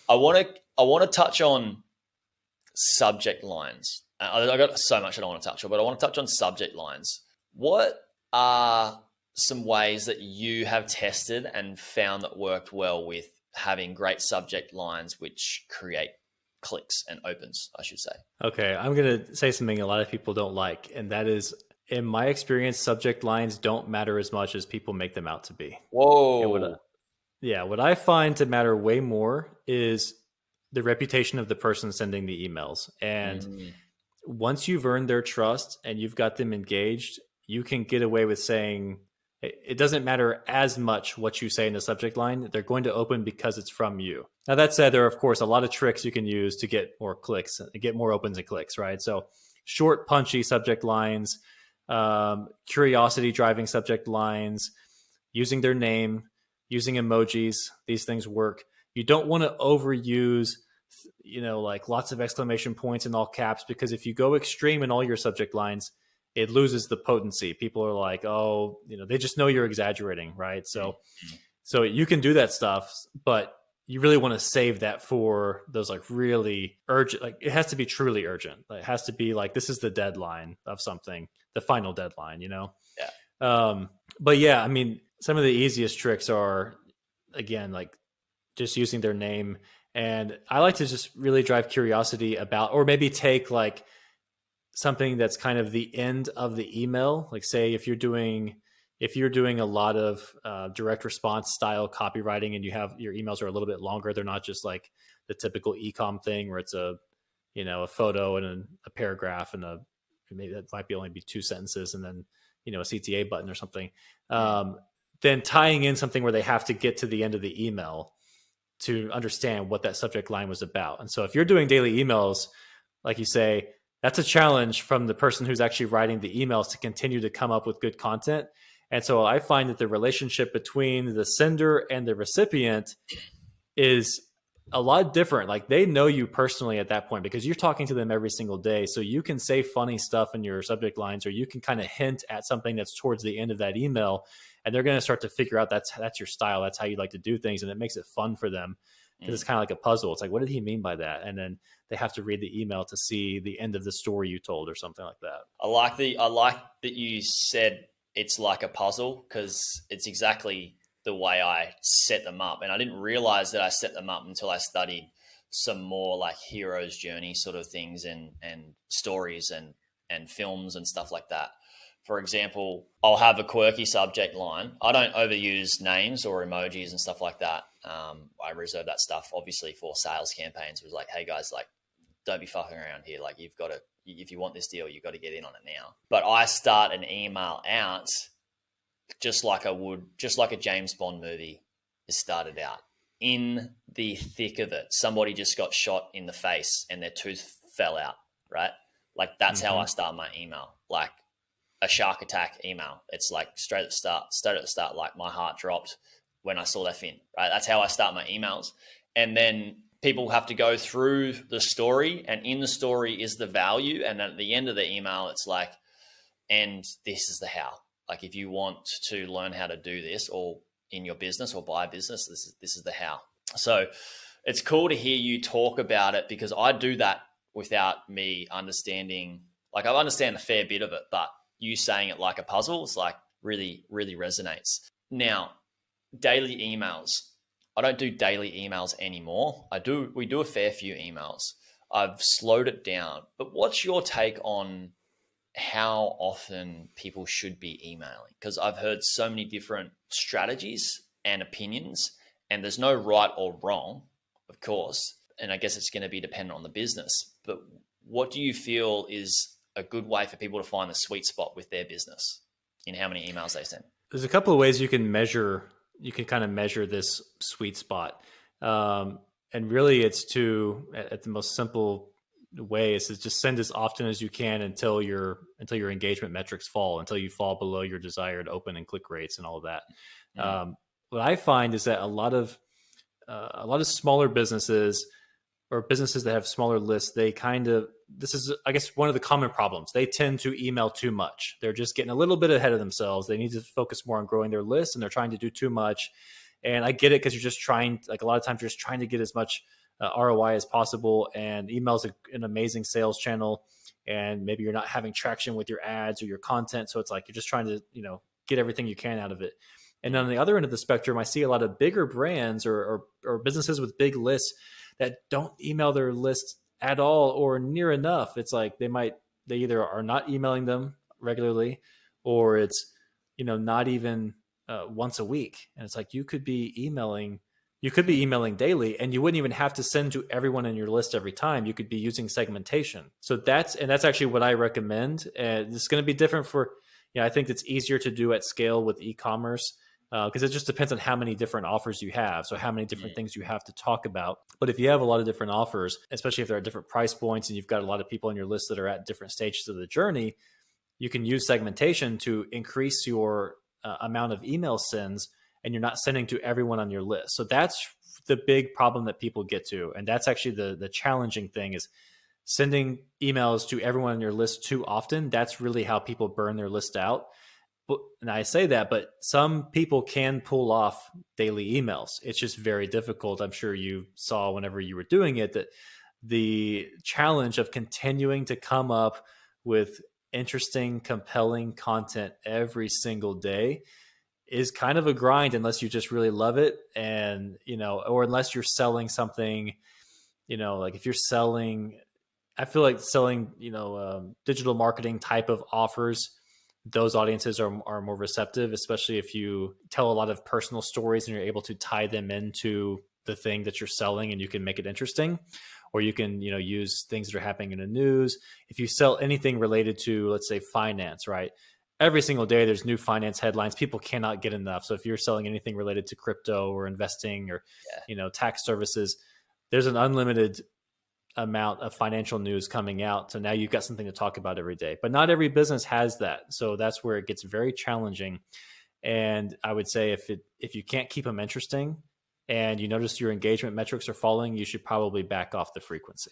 I want to touch on subject lines. I got so much I don't want to touch on, but I want to touch on subject lines. What are some ways that you have tested and found that worked well with having great subject lines which create clicks and opens, I should say? Okay, I'm going to say something a lot of people don't like, and that is, in my experience, subject lines don't matter as much as people make them out to be. And Whoa. what I find to matter way more is the reputation of the person sending the emails. And Mm, once you've earned their trust and you've got them engaged, you can get away with saying it doesn't matter as much what you say in the subject line. They're going to open because it's from you. Now, that said, there are, of course, a lot of tricks you can use to get more clicks, get more opens and clicks, right? So short, punchy subject lines, curiosity driving subject lines, using their name, using emojis. These things work. You don't want to overuse, like lots of exclamation points in all caps, because if you go extreme in all your subject lines, it loses the potency. People are like, oh, they just know you're exaggerating, right? So you can do that stuff, but you really want to save that for those like really urgent, like it has to be truly urgent. It has to be like, this is the deadline of something, the final deadline. yeah. But yeah, I mean, some of the easiest tricks are, again, like just using their name. And I like to just really drive curiosity about, or maybe take like something that's kind of the end of the email. Like say if you're doing a lot of direct response style copywriting and you have your emails are a little bit longer, they're not just like the typical e-com thing where it's a photo and a paragraph and maybe that might be only be 2 sentences and then a CTA button or something. Then tying in something where they have to get to the end of the email to understand what that subject line was about. And so if you're doing daily emails, like you say, that's a challenge from the person who's actually writing the emails to continue to come up with good content. And so I find that the relationship between the sender and the recipient is a lot different. Like they know you personally at that point because you're talking to them every single day. So you can say funny stuff in your subject lines, or you can kind of hint at something that's towards the end of that email, and they're going to start to figure out that's your style. That's how you like to do things. And it makes it fun for them because it's kind of like a puzzle. It's like, what did he mean by that? And then they have to read the email to see the end of the story you told or something like that. I like that you said it's like a puzzle, because it's exactly the way I set them up. And I didn't realize that I set them up until I studied some more like hero's journey sort of things and stories and films and stuff like that. For example, I'll have a quirky subject line. I don't overuse names or emojis and stuff like that. I reserve that stuff obviously for sales campaigns. It was like, hey guys, like don't be fucking around here. Like you've got to, if you want this deal, you've got to get in on it now. But I start an email out just like a James Bond movie is started out. In the thick of it, somebody just got shot in the face and their tooth fell out, right? Like that's how I start my email. Like a shark attack email. It's like straight at the start, like my heart dropped when I saw that fin, right? That's how I start my emails. And then people have to go through the story, and in the story is the value. And at the end of the email, it's like, and this is the how. Like if you want to learn how to do this or in your business or buy a business, this is the how. So it's cool to hear you talk about it, because I do that without me understanding. Like I understand a fair bit of it, but you saying it like a puzzle, it's like really, really resonates. Now, daily emails. I don't do daily emails anymore. We do a fair few emails. I've slowed it down. But what's your take on how often people should be emailing? Because I've heard so many different strategies and opinions, and there's no right or wrong, of course. And I guess it's going to be dependent on the business. But what do you feel is a good way for people to find the sweet spot with their business in how many emails they send? There's a couple of ways you can kind of measure this sweet spot. And really it's at the most simple way is to just send as often as you can until your engagement metrics fall, until you fall below your desired open and click rates and all of that. What I find is that a lot of smaller businesses or businesses that have smaller lists, this is, I guess, one of the common problems. They tend to email too much. They're just getting a little bit ahead of themselves. They need to focus more on growing their list, and they're trying to do too much. And I get it, because you're just trying, like a lot of times you're just trying to get as much ROI as possible. And email is an amazing sales channel. And maybe you're not having traction with your ads or your content. So it's like you're just trying to, get everything you can out of it. And then on the other end of the spectrum, I see a lot of bigger brands or businesses with big lists that don't email their lists at all or near enough. It's like they either are not emailing them regularly, or it's, not even once a week. And it's like you could be emailing daily, and you wouldn't even have to send to everyone in your list every time. You could be using segmentation. So that's actually what I recommend. And it's going to be different for, I think it's easier to do at scale with e-commerce because it just depends on how many different offers you have. So how many different things you have to talk about. But if you have a lot of different offers, especially if they're at different price points and you've got a lot of people on your list that are at different stages of the journey, you can use segmentation to increase your amount of email sends, and you're not sending to everyone on your list. So that's the big problem that people get to. And that's actually the challenging thing, is sending emails to everyone on your list too often. That's really how people burn their list out. And I say that, but some people can pull off daily emails. It's just very difficult. I'm sure you saw whenever you were doing it that the challenge of continuing to come up with interesting, compelling content every single day is kind of a grind unless you just really love it. And, or unless you're selling something, like if you're selling, I feel like selling, digital marketing type of offers, those audiences are more receptive, especially if you tell a lot of personal stories and you're able to tie them into the thing that you're selling, and you can make it interesting. Or you can, use things that are happening in the news. If you sell anything related to, let's say, finance, right? Every single day there's new finance headlines. People cannot get enough. So if you're selling anything related to crypto or investing or, tax services, there's an unlimited amount of financial news coming out. So now you've got something to talk about every day. But not every business has that. So that's where it gets very challenging. And I would say if you can't keep them interesting and you notice your engagement metrics are falling, you should probably back off the frequency.